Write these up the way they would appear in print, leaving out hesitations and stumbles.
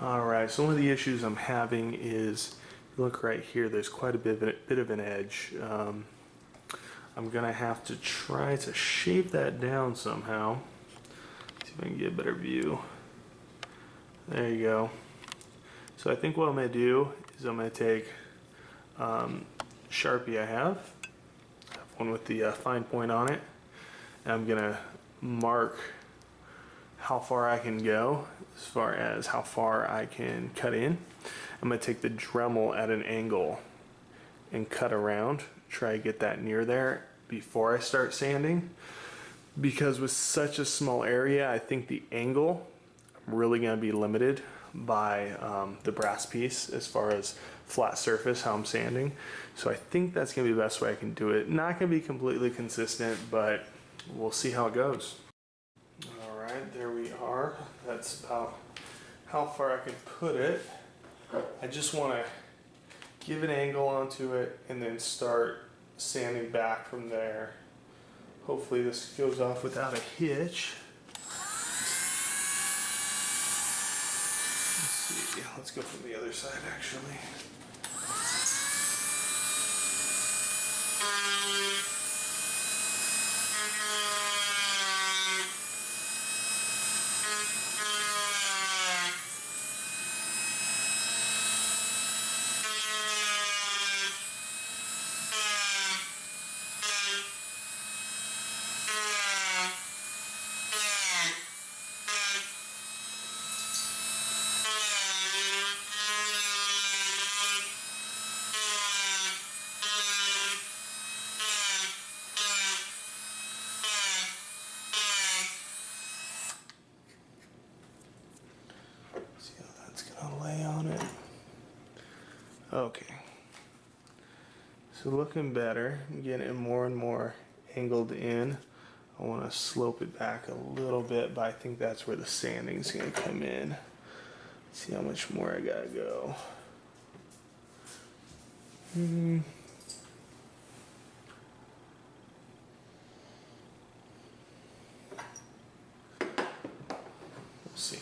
Alright, so one of the issues I'm having is, if you look right here, there's quite a bit of an edge. I'm going to have to try to shape that down somehow. See if I can get a better view. There you go. So I think what I'm going to do is I'm going to take Sharpie I have one with the fine point on it, and I'm going to mark how far I can go as far as how far I can cut in. I'm going to take the Dremel at an angle and cut around, try to get that near there before I start sanding, because with such a small area, I think the angle, I'm really going to be limited by the brass piece as far as flat surface, how I'm sanding. So I think that's going to be the best way I can do it. Not going to be completely consistent, but we'll see how it goes. Alright, there we are. That's about how far I can put it. I just want to give an angle onto it and then start sanding back from there. Hopefully this goes off without a hitch. Let's see, let's go from the other side actually. See how that's gonna lay on it. Okay. So looking better, I'm getting it more and more angled in. I want to slope it back a little bit, but I think that's where the sanding's gonna come in. Let's see how much more I gotta go. We'll see.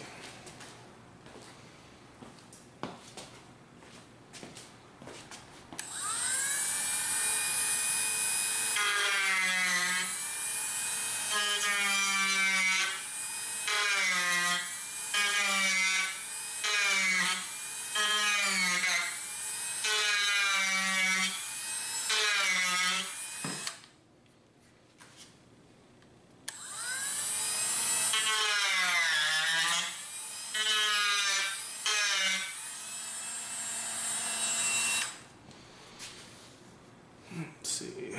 Let's see.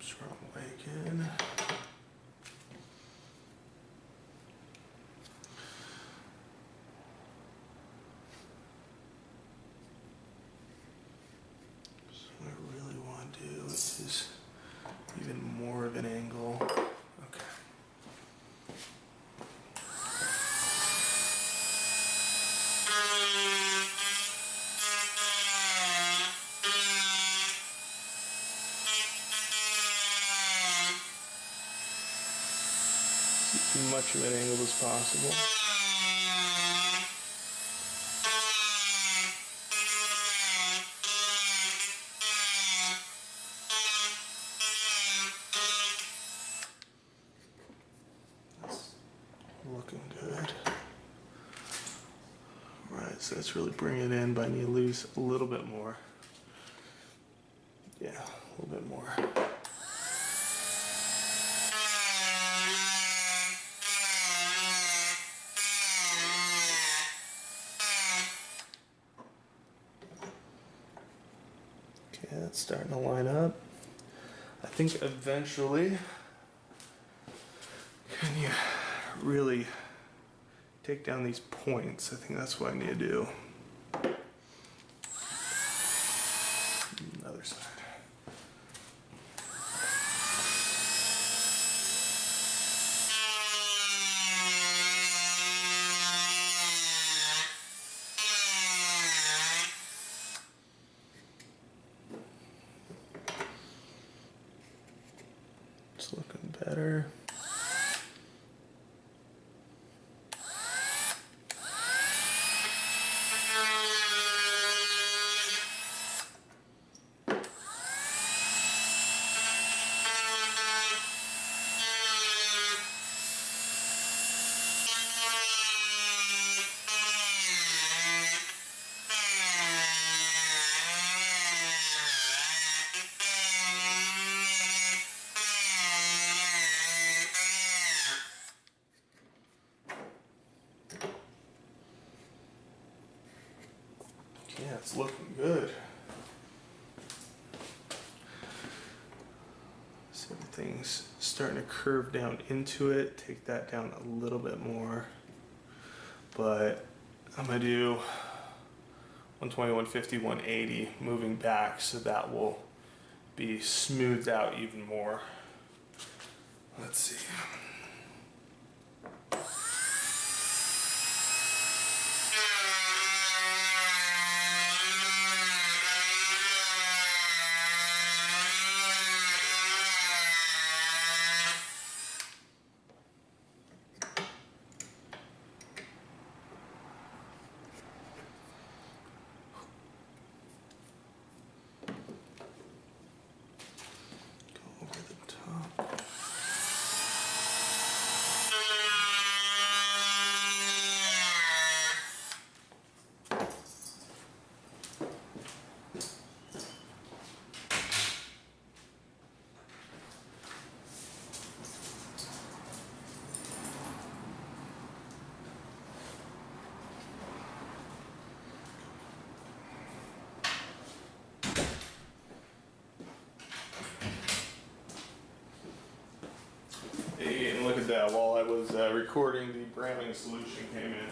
Strong way again. So what I really want to do is even more of an angle. Okay. As much of an angle as possible. That's looking good. Right, so that's really bringing it in, but I need to lose a little bit more. Yeah, a little bit more. Okay, that's starting to line up. I think eventually, can you really take down these points? I think that's what I need to do. Other side. It's looking better. Yeah, it's looking good. So everything's starting to curve down into it. Take that down a little bit more. But I'm gonna do 120, 150, 180, moving back, so that will be smoothed out even more. Let's see. Go over the top. Hey, and look at that, while I was recording, the branding solution came in.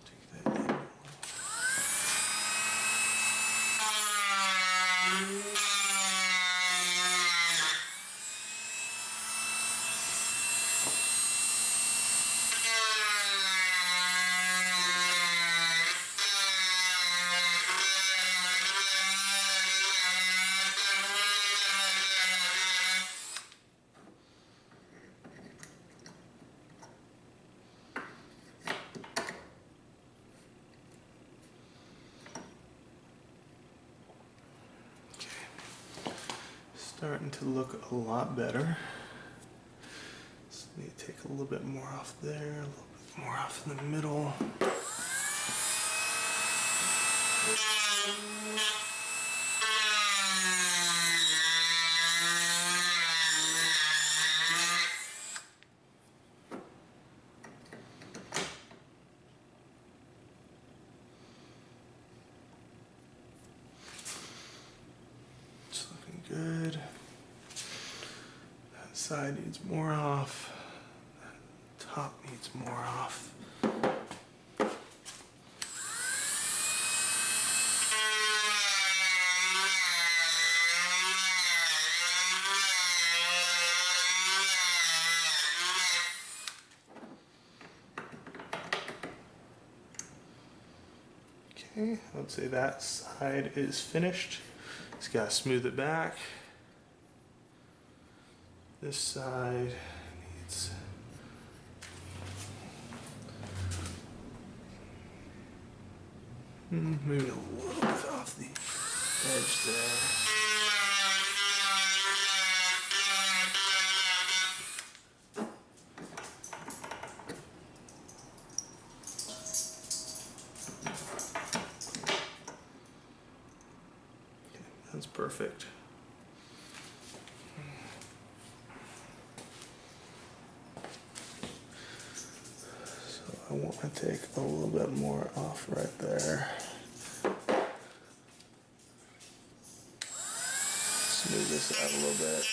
Take that down. Starting to look a lot better. So need to take a little bit more off there, a little bit more off in the middle. It's looking good. That side needs more off. That top needs more off. Okay, I would say that side is finished. Just gotta smooth it back. This side needs maybe a little bit off the edge there. That's perfect. want to take a little bit more off right there. Smooth this out a little bit.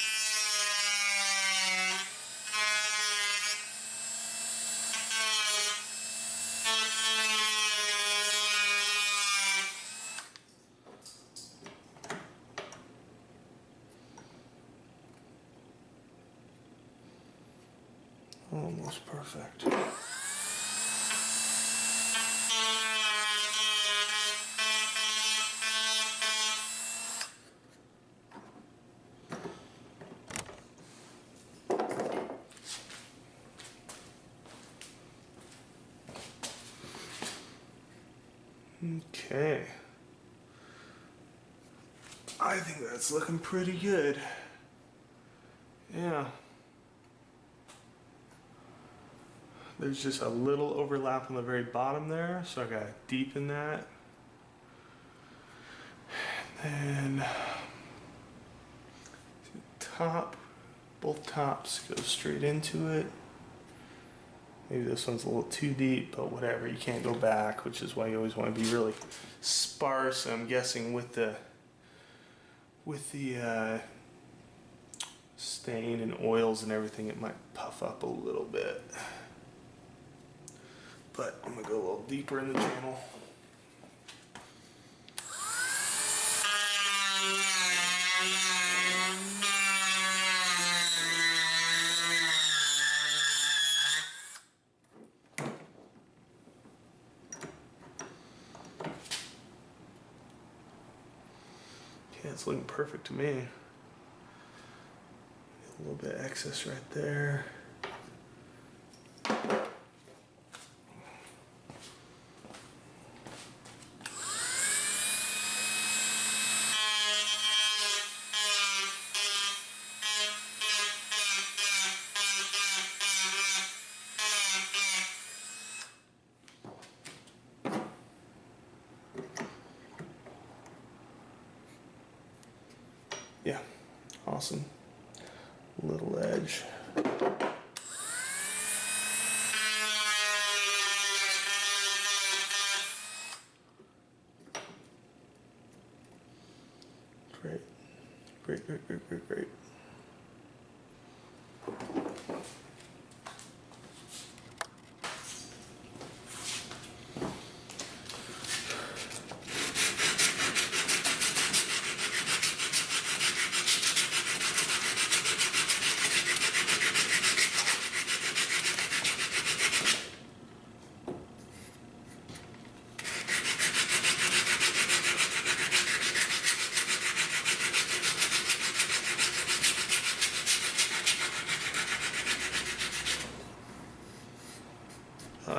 Almost perfect. Okay. I think that's looking pretty good. Yeah. There's just a little overlap on the very bottom there, so I gotta deepen that. And then top, both tops go straight into it. Maybe this one's a little too deep, but whatever, you can't go back, which is why you always want to be really sparse. I'm guessing with the stain and oils and everything, it might puff up a little bit. But I'm gonna go a little deeper in the channel. Yeah, it's looking perfect to me. A little bit of excess right there. Yeah, awesome. Little edge. Great. Great, great, great, great, great.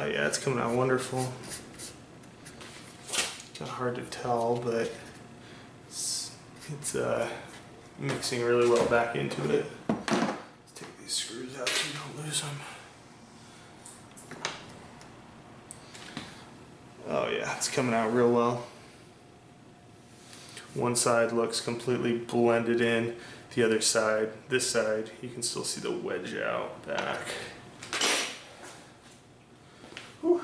Yeah, it's coming out wonderful. Kind of hard to tell, but it's mixing really well back into it. Let's take these screws out so you don't lose them. Oh yeah, it's coming out real well. One side looks completely blended in. The other side, this side, you can still see the wedge out back. Whew.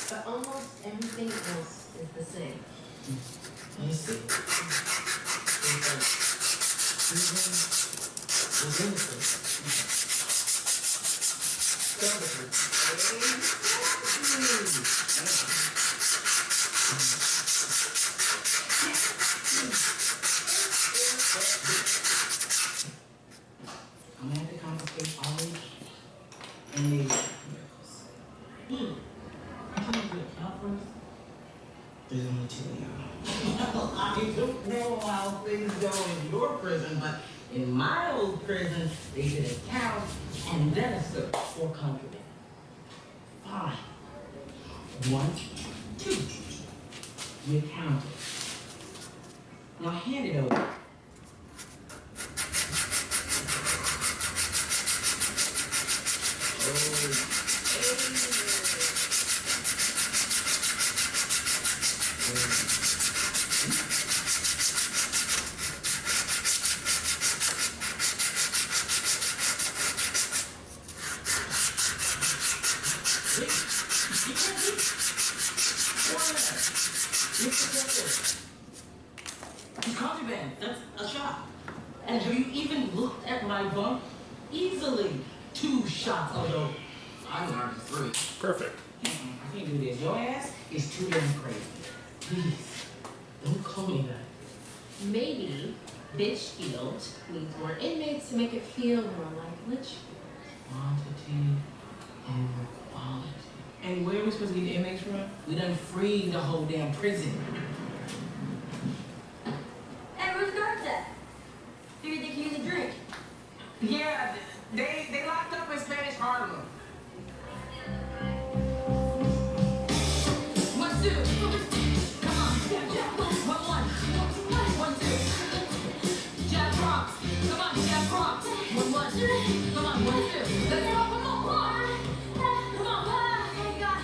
But almost everything else is the same. I see. I'm gonna have to confiscate all and the miracles. I'm trying to get account first. There's only two of y'all. I don't know how things go in your prison, but in my old prison, they did a count and then a search for contraband. Fine. 1, 2. You counted. Now hand it over. Contraband, that's a shot. And have you even looked at my bunk? Easily 2 shots, although I learned 3. Perfect. I can't do this. Your ass is too damn crazy. Please, don't call me that. Maybe Bitchfield needs more inmates to make it feel more like Litchfield. Quantity over quality. And where are we supposed to get the inmates from? We done freed the whole damn prison. And where's the guards at? Figured they could use a drink. Yeah, they locked up in Spanish Harlem. 1, 2. Come on, jab, jab. 1, 1. 1, 2. Jab prompts. Come on, jab prompts. 1, 1. Come on, 1, 2. Let's go. Come on, come on. Come on. Oh God.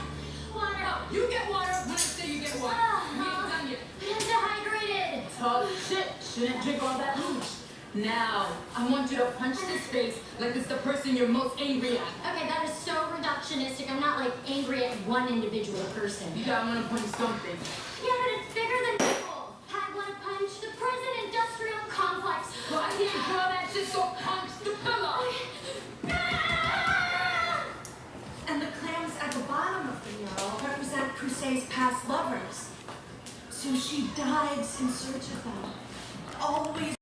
Water. You get water when I say you get water. We ain't done yet. I'm dehydrated. Talk shit. Shouldn't drink all that hooch. Now, I want you to punch this face like it's the person you're most angry at. Okay, that is so reductionistic. I'm not like angry at one individual person. You gotta wanna punch something. Yeah, but it's bigger than people. I want to punch the prison industrial complex. Well, I didn't draw that shit, so punch the pillow. And the clams at the bottom of the mural represent Crusade's past lovers. So she dives in search of them, always